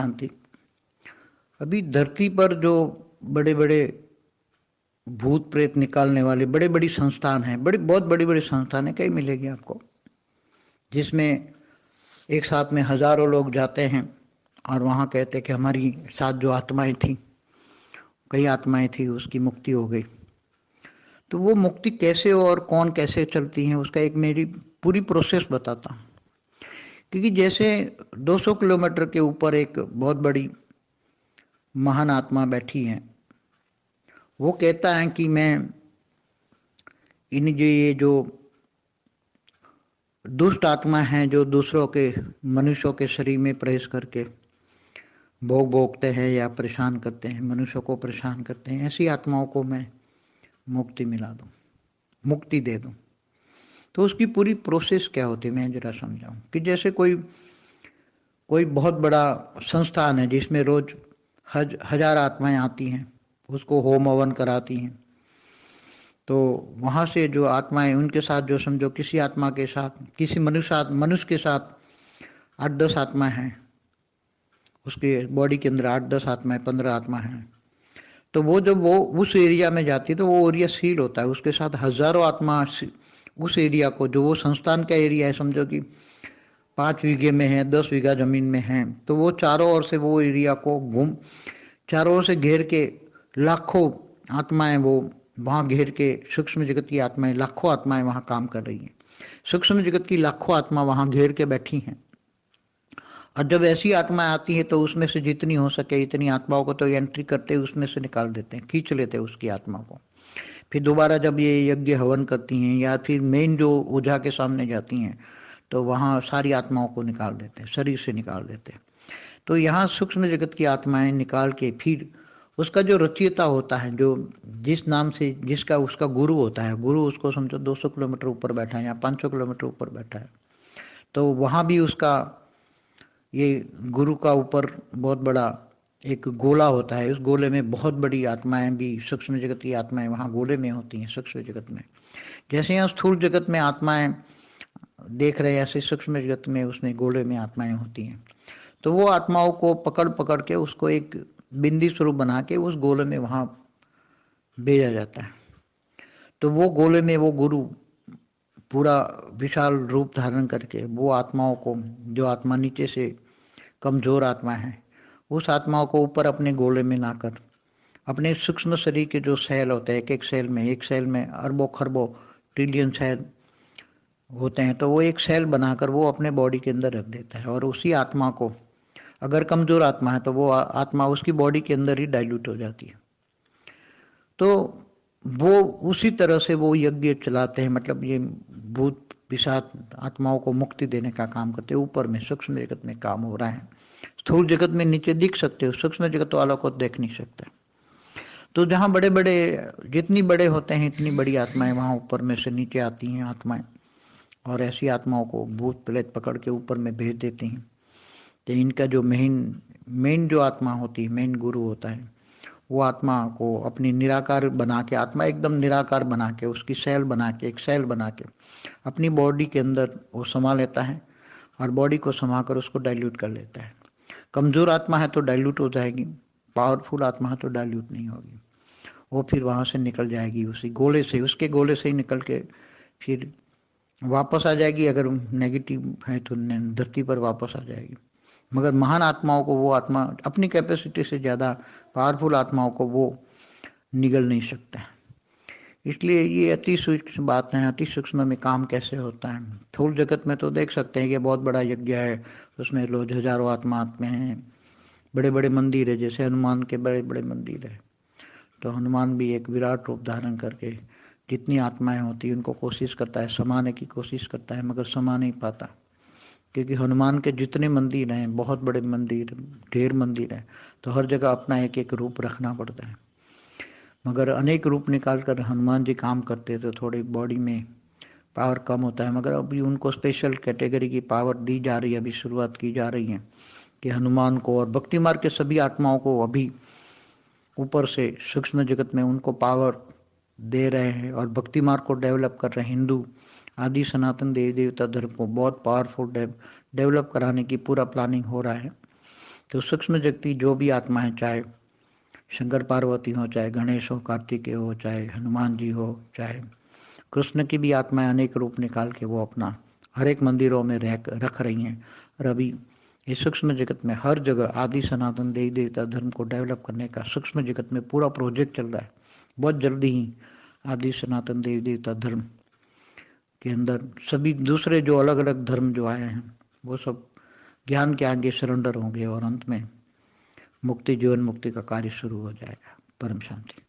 क्रांति। अभी धरती पर जो बड़े बड़े भूत प्रेत निकालने वाले बड़े बड़ी संस्थान हैं, बहुत बड़ी बड़ी संस्थान है, कई मिलेगी आपको, जिसमें एक साथ में हजारों लोग जाते हैं और वहाँ कहते कि हमारी साथ जो आत्माएं थी, कई आत्माएं थी, उसकी मुक्ति हो गई। तो वो मुक्ति कैसे और कौन कैसे चलती है, उसका एक मेरी पूरी प्रोसेस बताता हूँ। क्योंकि जैसे 200 किलोमीटर के ऊपर एक बहुत बड़ी महान आत्मा बैठी है, वो कहता है कि मैं ये जो दुष्ट आत्मा है, जो दूसरों के मनुष्यों के शरीर में प्रवेश करके भोग भोगते हैं या परेशान करते हैं, मनुष्यों को परेशान करते हैं, ऐसी आत्माओं को मैं मुक्ति मिला दूं, मुक्ति दे दूं। तो उसकी पूरी प्रोसेस क्या होती है मैं जरा समझाऊं। कि जैसे कोई बहुत बड़ा संस्थान है जिसमें रोज हजार आत्माएं आती हैं, उसको होम हवन कराती हैं। तो वहाँ से जो आत्माएं, उनके साथ जो समझो किसी आत्मा के साथ, किसी मनुष्य के साथ 8-10 आत्मा हैं, उसके बॉडी के अंदर 8-10 आत्माएं, 15 आत्मा हैं। तो वो जब वो उस एरिया में जाती है तो वो एरिया सील होता है, उसके साथ हजारों आत्मा उस एरिया को, जो वो संस्थान का एरिया है, समझो कि 5 बीघे में है, 10 बीघा जमीन में है, तो वो चारों ओर से वो एरिया को चारों ओर से घेर के लाखों आत्माएं वो वहाँ घेर के, सूक्ष्म जगत की आत्माएं, लाखों आत्माएं वहाँ काम कर रही हैं। सूक्ष्म जगत की लाखों आत्मा वहाँ घेर के बैठी हैं। और जब ऐसी आत्माएं आती है तो उसमें से जितनी हो सके इतनी आत्माओं को तो एंट्री करते उसमें से निकाल देते हैं, खींच लेते हैं उसकी आत्मा को। फिर दोबारा जब ये यज्ञ हवन करती हैं या फिर मेन जो ओझा के सामने जाती हैं, तो वहाँ सारी आत्माओं को निकाल देते हैं, शरीर से निकाल देते हैं। तो यहाँ सूक्ष्म जगत की आत्माएं निकाल के फिर उसका जो रचयिता होता है, जो जिस नाम से जिसका उसका गुरु होता है, गुरु उसको समझो 200 किलोमीटर ऊपर बैठा है या 500 किलोमीटर ऊपर बैठा है, तो वहाँ भी उसका ये गुरु का ऊपर बहुत बड़ा एक गोला होता है। उस गोले में बहुत बड़ी आत्माएं भी, सूक्ष्म जगत की आत्माएं वहाँ गोले में होती हैं। सूक्ष्म जगत में जैसे यहाँ स्थूल जगत में आत्माएं देख रहे हैं, ऐसे सूक्ष्म जगत में उसमें गोले में आत्माएं होती हैं। तो वो आत्माओं को पकड़ पकड़ के उसको एक बिंदी स्वरूप बना के उस गोले में वहाँ भेजा जाता है। तो वो गोले में वो गुरु पूरा विशाल रूप धारण करके वो आत्माओं को, जो आत्मा नीचे से कमजोर आत्मा है, उस आत्माओं को ऊपर अपने गोले में लाकर अपने सूक्ष्म शरीर के जो सेल होते हैं, एक सेल में अरबों खरबों ट्रिलियन सेल होते हैं, तो वो एक सेल बनाकर वो अपने बॉडी के अंदर रख देता है। और उसी आत्मा को, अगर कमजोर आत्मा है तो वो आत्मा उसकी बॉडी के अंदर ही डाइल्यूट हो जाती है। तो वो उसी तरह से वो यज्ञ चलाते हैं, मतलब ये भूत पिशाच आत्माओं को मुक्ति देने का काम करते हैं। ऊपर में सूक्ष्म जगत में काम हो रहा है, स्थूल जगत में नीचे दिख सकते हो, सूक्ष्म जगत वालों को देख नहीं सकते। तो जहाँ बड़े बड़े, जितनी बड़े होते हैं इतनी बड़ी आत्माएं वहाँ ऊपर में से नीचे आती हैं आत्माएं, और ऐसी आत्माओं को भूत प्रेत पकड़ के ऊपर में भेज देती हैं। तो इनका जो मेन जो आत्मा होती है, मेन गुरु होता है, वो आत्मा को अपनी निराकार बना के, आत्मा एकदम निराकार बना के, उसकी सेल बना के, एक सेल बना के अपनी बॉडी के अंदर वो समा लेता है और बॉडी को समा कर उसको डाइल्यूट कर लेता है। कमजोर आत्मा है तो डाइल्यूट हो जाएगी, पावरफुल आत्मा है तो डाइल्यूट नहीं होगी, वो फिर वहाँ से निकल जाएगी उसी गोले से, उसके गोले से ही निकल के फिर वापस आ जाएगी। अगर नेगेटिव है तो धरती पर वापस आ जाएगी। मगर महान आत्माओं को वो आत्मा अपनी कैपेसिटी से ज़्यादा पावरफुल आत्माओं को वो निगल नहीं सकता है। इसलिए ये अति सूक्ष्म बात है, अति सूक्ष्म में काम कैसे होता है। स्थूल जगत में तो देख सकते हैं कि बहुत बड़ा यज्ञ है, उसमें रोज हजारों आत्मा आत्मे हैं, बड़े बड़े मंदिर है, जैसे हनुमान के बड़े बड़े मंदिर है। तो हनुमान भी एक विराट रूप धारण करके जितनी आत्माएं होती हैं उनको कोशिश करता है, समाने की कोशिश करता है, मगर समा नहीं पाता। क्योंकि हनुमान के जितने मंदिर हैं, बहुत बड़े मंदिर, ढेर मंदिर हैं, तो हर जगह अपना एक एक रूप रखना पड़ता है। मगर अनेक रूप निकाल कर हनुमान जी काम करते तो थोड़ी बॉडी में पावर कम होता है। मगर अभी उनको स्पेशल कैटेगरी की पावर दी जा रही है, अभी शुरुआत की जा रही है कि हनुमान को और भक्ति मार्ग के सभी आत्माओं को अभी ऊपर से सूक्ष्म जगत में उनको पावर दे रहे हैं और भक्ति मार्ग को डेवलप कर रहे हैं। हिंदू आदि सनातन देवी देवता धर्म को बहुत पावरफुल डेवलप कराने की पूरा प्लानिंग हो रहा है। तो सूक्ष्म जगती जो भी आत्मा है, चाहे शंकर पार्वती हो, चाहे गणेश हो, कार्तिकेय हो, चाहे हनुमान जी हो, चाहे कृष्ण की भी आत्माएं अनेक रूप निकाल के वो अपना हर एक मंदिरों में रख रही हैं। और अभी इस सूक्ष्म जगत में हर जगह आदि सनातन देवी देवता धर्म को डेवलप करने का सूक्ष्म जगत में पूरा प्रोजेक्ट चल रहा है। बहुत जल्दी ही आदि सनातन देवी देवता धर्म के अंदर सभी दूसरे जो अलग अलग धर्म जो आए हैं वो सब ज्ञान के आगे सरेंडर होंगे और अंत में मुक्ति, जीवन मुक्ति का कार्य शुरू हो जाएगा। परम शांति।